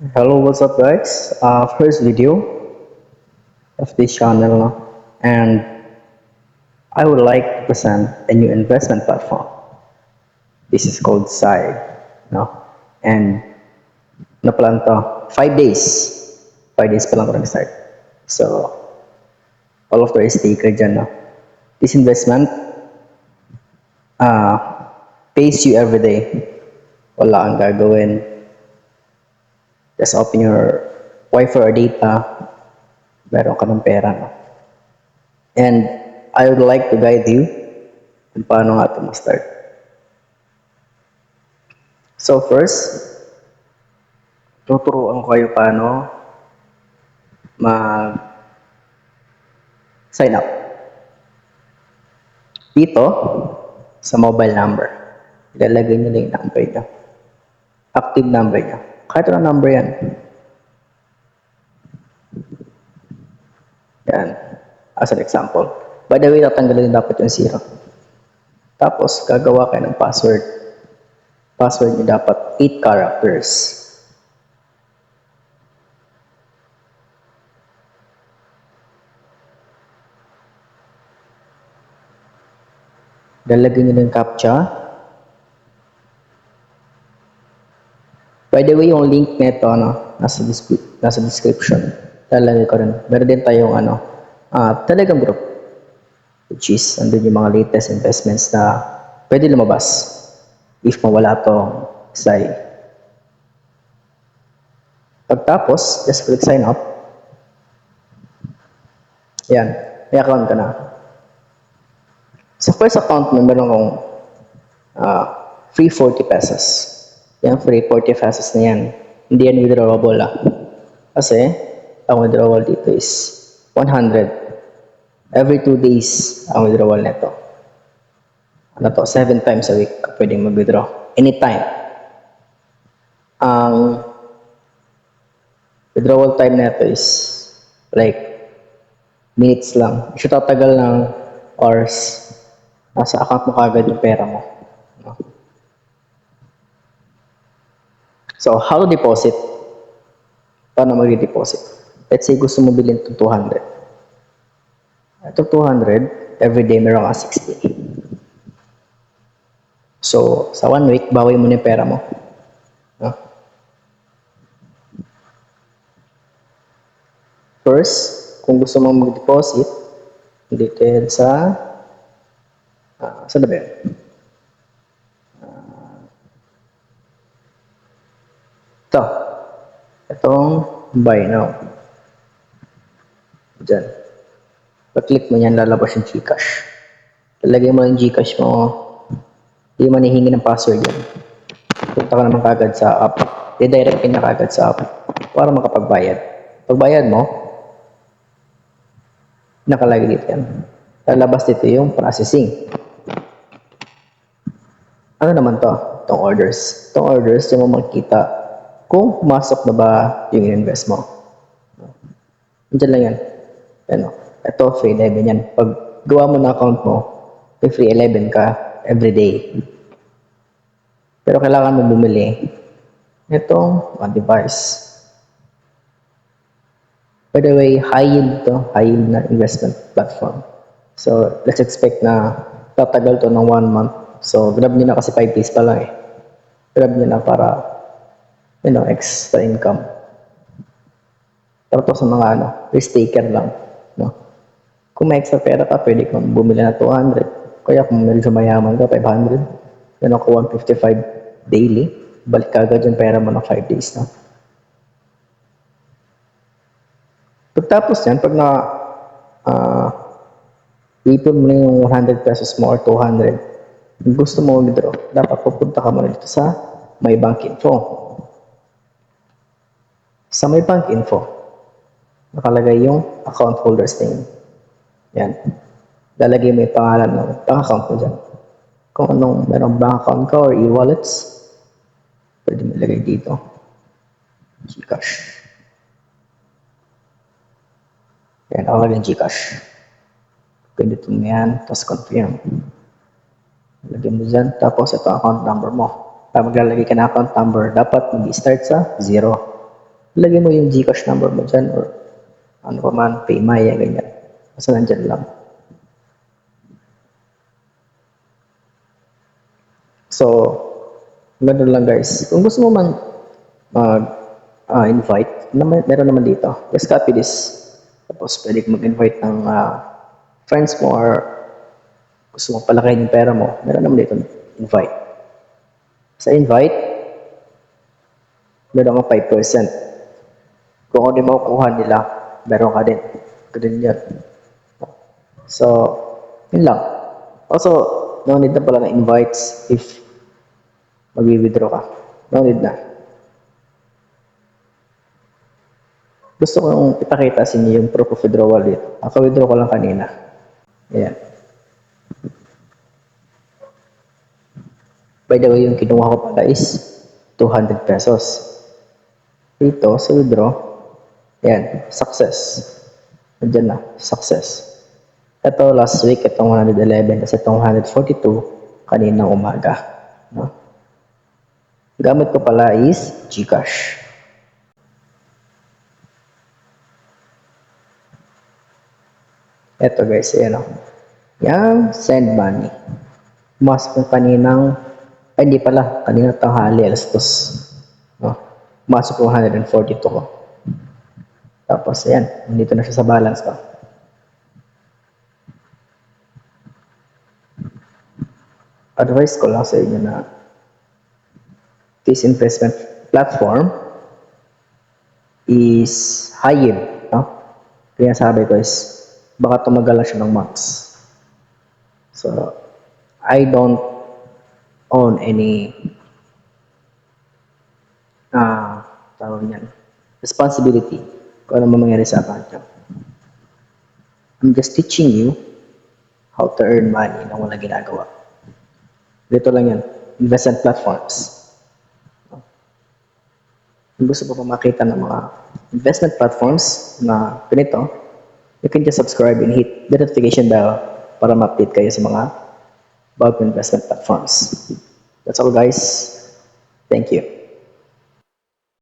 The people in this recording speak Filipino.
Hello, what's up, guys? First video of this channel, and I would like to present a new investment platform. This is called Sai, no? And napalan to 5 days. 5 days pa lang ko nag-start. So, all of the staker dyan, no? This investment uh, pays you every day. Wala kang gagawin. Just open your Wi-Fi or data. Meron ka ng pera, no? And I would like to guide you kung paano nga ito ma-start. So first, tuturuan ko kayo paano mag-sign up. Dito, sa mobile number, ilalagay nyo lang yung number nyo. Active number nyo. Kahit anong number yan. Yan. As an example. By the way, tatanggalin dapat yung 0. Tapos, gagawa kayo ng password. Password nyo dapat 8 characters. Lalagyan nyo ng CAPTCHA. By the way, yung link nito, nasa description. Lalagay ko rin. Meron din tayong Telegram group. Which is, andun yung mga latest investments na pwede lumabas. If mawala to Sai. Pagtapos, just click sign up. Yan. May account ka na. Sa first account mo, meron kong free 40 pesos. Yan, free 40 pesos na yan. Hindi yan withdrawable Kasi, ang withdrawal dito is 100. Every 2 days ang withdrawal nito. 7 times a week pwedeng mag-withdraw. Anytime. Ang withdrawal time nito is like minutes lang. Siya tatagal ng hours. Nasa account mo kagad yung pera mo. So, how to deposit? Paano mag-deposit? Let's say gusto mo bilhin ito 200. Ito 200, everyday meron ka 60. So, sa 1 week, bawi mo na yung pera mo. First, kung gusto mo mag-deposit, dito yan sa saan na ba yan? Ito. Itong buy now. Diyan. Pag-click mo yan, lalabas yung Gcash. Lalagay mo yung Gcash mo. Hindi mo manihingi ng password yan. Punta ka naman kagad sa app. I-direct ka na kagad sa app para makapagbayad. Pagbayad mo, nakalagay dito yan. Lalabas dito yung processing. Ano naman to? Itong orders. Itong orders, yung mo makikita kung pumasok na ba yung invest mo. Diyan lang yan. Ano? Ito, free 11 yan. Pag gawa mo na account mo, may free 11 ka everyday. Pero kailangan mo bumili itong device. By the way, high yield to. High yield na investment platform. So, let's expect na tatagal to ng 1 month. So, grab nyo na kasi 5 days pa lang Grab nyo na para, extra income. Pero to sa mga, risk taker lang. Kung may extra pera ka, pwede kang bumili na 200. Kaya kung medyo mayaman ka, 500. Yan ako 155 daily. Balik ka agad yung pera mo ng 5 days na. Pagtapos yan, pag ipon mo na yung 100 pesos mo or 200, kung gusto mo withdraw, dapat pupunta ka muna dito sa My Bank Info. Sa My Bank Info, nakalagay yung account holder's name. Yan. Lalagay mo yung pangalan ng bank account mo dyan. Kung anong merong bank account ka or e-wallets, pwede mo ilagay dito. Gcash. Yan, nakalagay yung Gcash. Pwede ito mo yan, tapos confirm. Lagyan mo dyan, tapos ito account number mo. Pag maglalagay ka na account number, dapat mag-start sa 0. Lagyan mo yung GCash number mo dyan or ano pa man, PayMaya, ganyan. Basta nandyan lang. So, ganun lang guys. Kung gusto mo man invite, meron naman dito. Just copy this. Tapos pwede kang mag-invite ng friends mo or gusto mo palakayin yung pera mo. Meron naman dito invite. Sa invite, meron kang 5%. Kung ano yung makukuha nila, meron ka din. Ganun yan. So, yun lang. Also, no need na pala na invites if mag-withdraw ka. No need na. Gusto kong ipakita sa inyo yung proof of withdrawal dito. Naka-withdraw ko lang kanina. Ayan. By the way, yung kinuha ko pala is 200 pesos. Dito, sa withdraw, ayan, success. Nandiyan na, success. Ito, last week, itong 111, kasi itong 142, kaninang umaga. No? Gamit ko pala is GCash. Ito guys, ayan o. Yan, send money. Pumasok yung kaninang, ay hindi pala, kaninang tanghali, alas 2. No? Pumasok yung 142 ko. Tapos ayan, nandito na siya sa balance ko. Advice ko lang sa inyo na this investment platform is high yield. No? Kaya sabi ko is, baka tumagal lang siya ng months. So, I don't own any tawag niyan, responsibility kung ano mangyari sa account nyo. I'm just teaching you how to earn money na wala ginagawa. Dito lang yan, investment platforms. Kung gusto mo pa makita ng mga investment platforms na ganito, you can just subscribe and hit the notification bell para ma-update kayo sa mga bago investment platforms. That's all guys. Thank you.